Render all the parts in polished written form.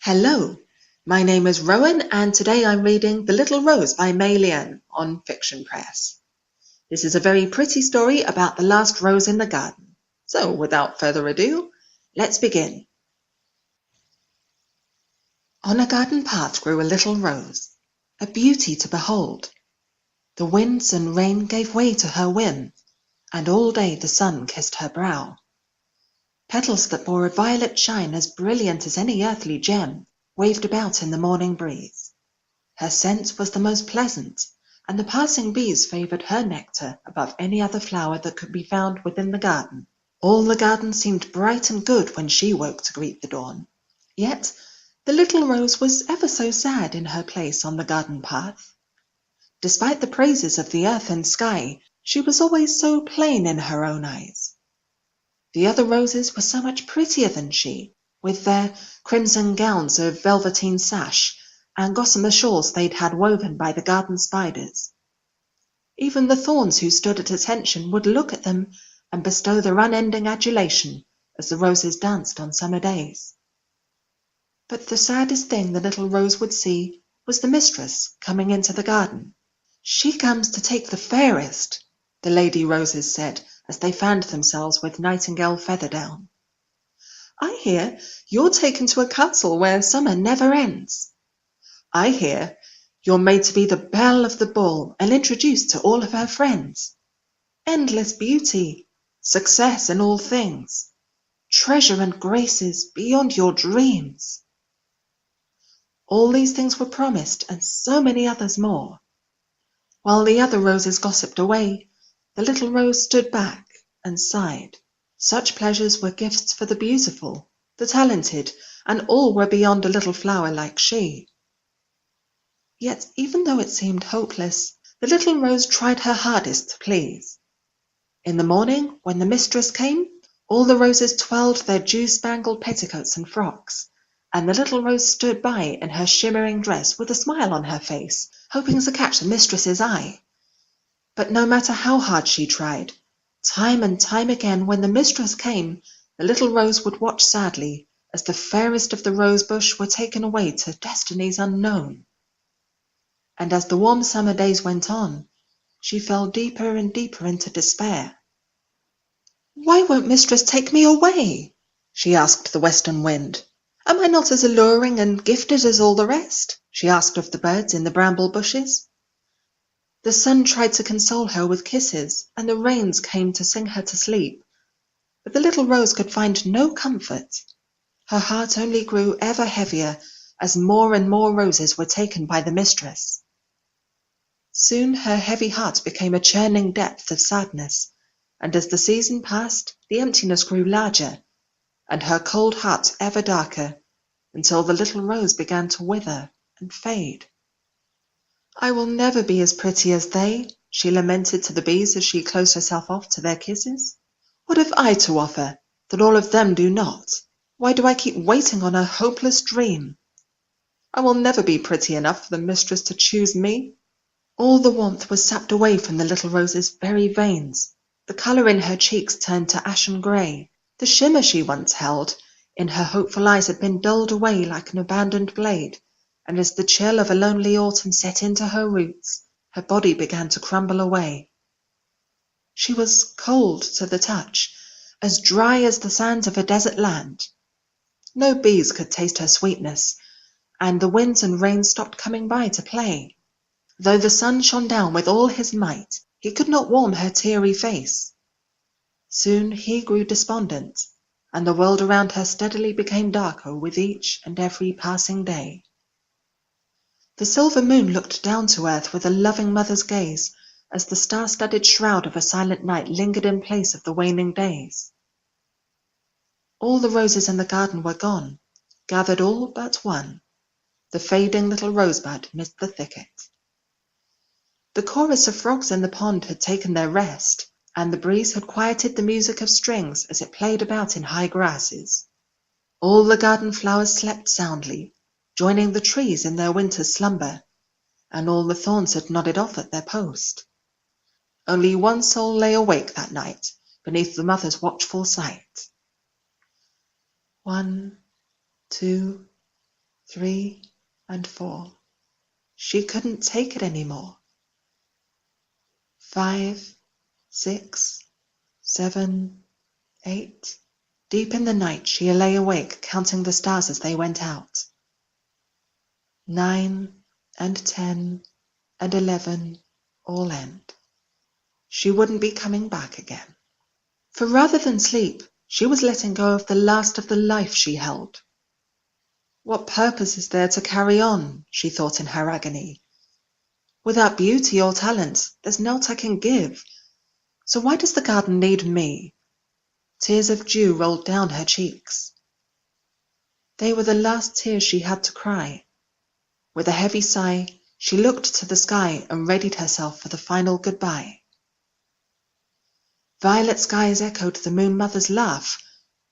Hello, my name is Rowan and today I'm reading The Little Rose by Mei-Lien on Fiction Press. This is a very pretty story about the last rose in the garden. So without further ado, let's begin. On a garden path grew a little rose, a beauty to behold. The winds and rain gave way to her whim, and all day the sun kissed her brow. Petals that bore a violet shine as brilliant as any earthly gem waved about in the morning breeze. Her scent was the most pleasant, and the passing bees favoured her nectar above any other flower that could be found within the garden. All the garden seemed bright and good when she woke to greet the dawn. Yet the little rose was ever so sad in her place on the garden path. Despite the praises of the earth and sky, she was always so plain in her own eyes. The other roses were so much prettier than she, with their crimson gowns of velveteen sash, and gossamer shawls they'd had woven by the garden spiders. Even the thorns who stood at attention would look at them and bestow their unending adulation as the roses danced on summer days. But the saddest thing the little rose would see was the mistress coming into the garden. "She comes to take the fairest," the lady roses said as they fanned themselves with nightingale featherdown. "I hear you're taken to a castle where summer never ends. I hear you're made to be the belle of the ball and introduced to all of her friends. Endless beauty, success in all things, treasure and graces beyond your dreams." All these things were promised and so many others more. While the other roses gossiped away, the little rose stood back and sighed. Such pleasures were gifts for the beautiful, the talented, and all were beyond a little flower like she. Yet even though it seemed hopeless, the little rose tried her hardest to please. In the morning, when the mistress came, all the roses twirled their dew-spangled petticoats and frocks, and the little rose stood by in her shimmering dress with a smile on her face, hoping to catch the mistress's eye. But no matter how hard she tried, time and time again when the mistress came, the little rose would watch sadly as the fairest of the rose bush were taken away to destinies unknown. And as the warm summer days went on, she fell deeper and deeper into despair. "Why won't mistress take me away?" she asked the western wind. "Am I not as alluring and gifted as all the rest?" she asked of the birds in the bramble bushes. The sun tried to console her with kisses, and the rains came to sing her to sleep. But the little rose could find no comfort. Her heart only grew ever heavier as more and more roses were taken by the mistress. Soon her heavy heart became a churning depth of sadness, and as the season passed, the emptiness grew larger, and her cold heart ever darker, until the little rose began to wither and fade. "I will never be as pretty as they," she lamented to the bees as she closed herself off to their kisses. "What have I to offer that all of them do not? Why do I keep waiting on a hopeless dream? I will never be pretty enough for the mistress to choose me." All the warmth was sapped away from the little rose's very veins. The colour in her cheeks turned to ashen grey. The shimmer she once held in her hopeful eyes had been dulled away like an abandoned blade, and as the chill of a lonely autumn set into her roots, her body began to crumble away. She was cold to the touch, as dry as the sands of a desert land. No bees could taste her sweetness, and the winds and rains stopped coming by to play. Though the sun shone down with all his might, he could not warm her teary face. Soon he grew despondent, and the world around her steadily became darker with each and every passing day. The silver moon looked down to earth with a loving mother's gaze as the star-studded shroud of a silent night lingered in place of the waning days. All the roses in the garden were gone, gathered all but one. The fading little rosebud missed the thicket. The chorus of frogs in the pond had taken their rest, and the breeze had quieted the music of strings as it played about in high grasses. All the garden flowers slept soundly, joining the trees in their winter's slumber, and all the thorns had nodded off at their post. Only one soul lay awake that night beneath the mother's watchful sight. 1, 2, 3 and 4. She couldn't take it any more. 5, 6, 7, 8. Deep in the night she lay awake, counting the stars as they went out. 9 and 10 and 11 all end. She wouldn't be coming back again. For rather than sleep, she was letting go of the last of the life she held. What purpose is there to carry on, she thought in her agony. Without beauty or talent, there's naught I can give. So why does the garden need me? Tears of dew rolled down her cheeks. They were the last tears she had to cry. With a heavy sigh, she looked to the sky and readied herself for the final goodbye. Violet skies echoed the Moon Mother's laugh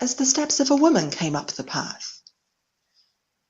as the steps of a woman came up the path.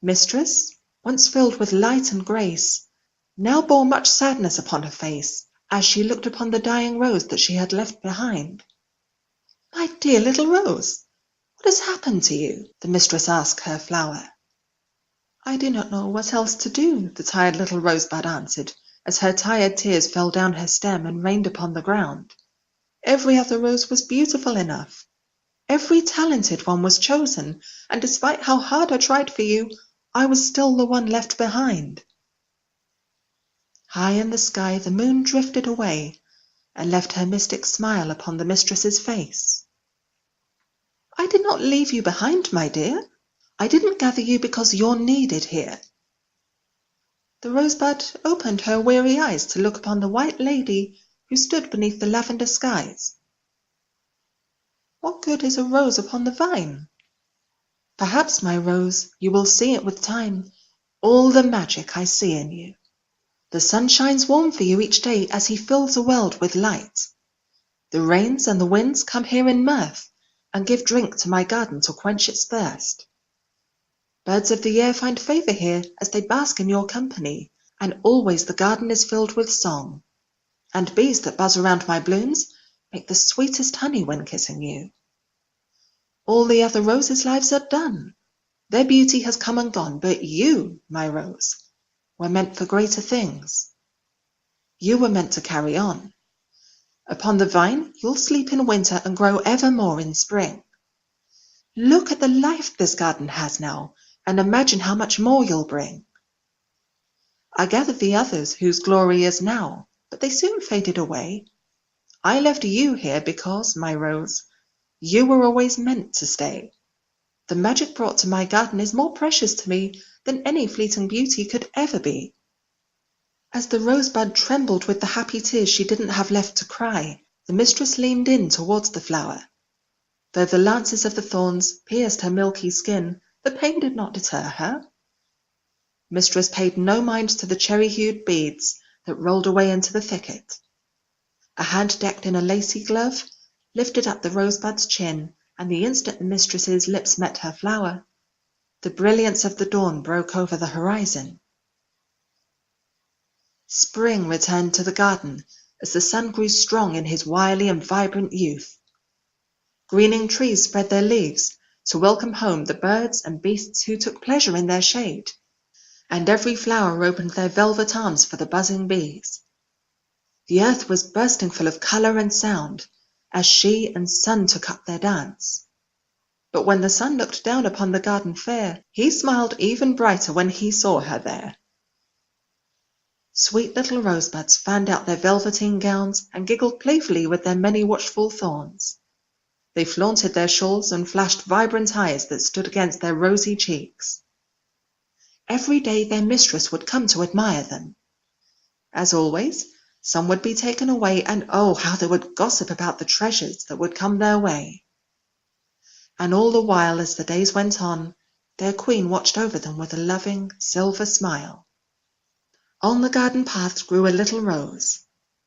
Mistress, once filled with light and grace, now bore much sadness upon her face as she looked upon the dying rose that she had left behind. "My dear little rose, what has happened to you?" the mistress asked her flower. "I do not know what else to do," the tired little rosebud answered, as her tired tears fell down her stem and rained upon the ground. "Every other rose was beautiful enough. Every talented one was chosen, and despite how hard I tried for you, I was still the one left behind." High in the sky the moon drifted away and left her mystic smile upon the mistress's face. "I did not leave you behind, my dear. I didn't gather you because you're needed here." The rosebud opened her weary eyes to look upon the white lady who stood beneath the lavender skies. "What good is a rose upon the vine?" "Perhaps, my rose, you will see it with time, all the magic I see in you. The sun shines warm for you each day as he fills the world with light. The rains and the winds come here in mirth and give drink to my garden to quench its thirst. Birds of the air find favor here as they bask in your company, and always the garden is filled with song. And bees that buzz around my blooms make the sweetest honey when kissing you. All the other roses' lives are done. Their beauty has come and gone, but you, my rose, were meant for greater things. You were meant to carry on. Upon the vine you'll sleep in winter and grow ever more in spring. Look at the life this garden has now, and imagine how much more you'll bring. I gathered the others whose glory is now, but they soon faded away. I left you here because, my rose, you were always meant to stay. The magic brought to my garden is more precious to me than any fleeting beauty could ever be." As the rosebud trembled with the happy tears she didn't have left to cry, the mistress leaned in towards the flower. Though the lances of the thorns pierced her milky skin, the pain did not deter her. Mistress paid no mind to the cherry-hued beads that rolled away into the thicket. A hand decked in a lacy glove lifted up the rosebud's chin, and the instant the mistress's lips met her flower, the brilliance of the dawn broke over the horizon. Spring returned to the garden as the sun grew strong in his wily and vibrant youth. Greening trees spread their leaves to welcome home the birds and beasts who took pleasure in their shade, and every flower opened their velvet arms for the buzzing bees. The earth was bursting full of colour and sound as she and sun took up their dance. But when the sun looked down upon the garden fair, he smiled even brighter when he saw her there. Sweet little rosebuds fanned out their velveteen gowns and giggled playfully with their many watchful thorns. They flaunted their shawls and flashed vibrant eyes that stood against their rosy cheeks. Every day their mistress would come to admire them. As always, some would be taken away, and oh, how they would gossip about the treasures that would come their way. And all the while, as the days went on, their queen watched over them with a loving, silver smile. On the garden path grew a little rose,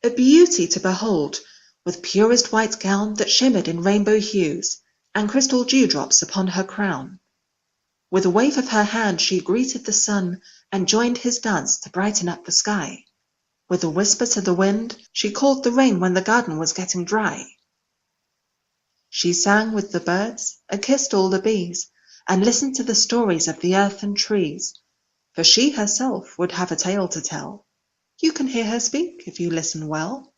a beauty to behold, with purest white gown that shimmered in rainbow hues, and crystal dewdrops upon her crown. With a wave of her hand she greeted the sun and joined his dance to brighten up the sky. With a whisper to the wind, she called the rain when the garden was getting dry. She sang with the birds and kissed all the bees, and listened to the stories of the earth and trees, for she herself would have a tale to tell. You can hear her speak if you listen well.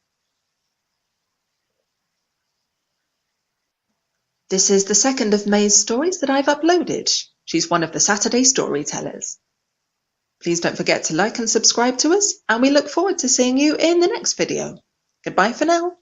This is the second of May's stories that I've uploaded. She's one of the Saturday storytellers. Please don't forget to like and subscribe to us, and we look forward to seeing you in the next video. Goodbye for now.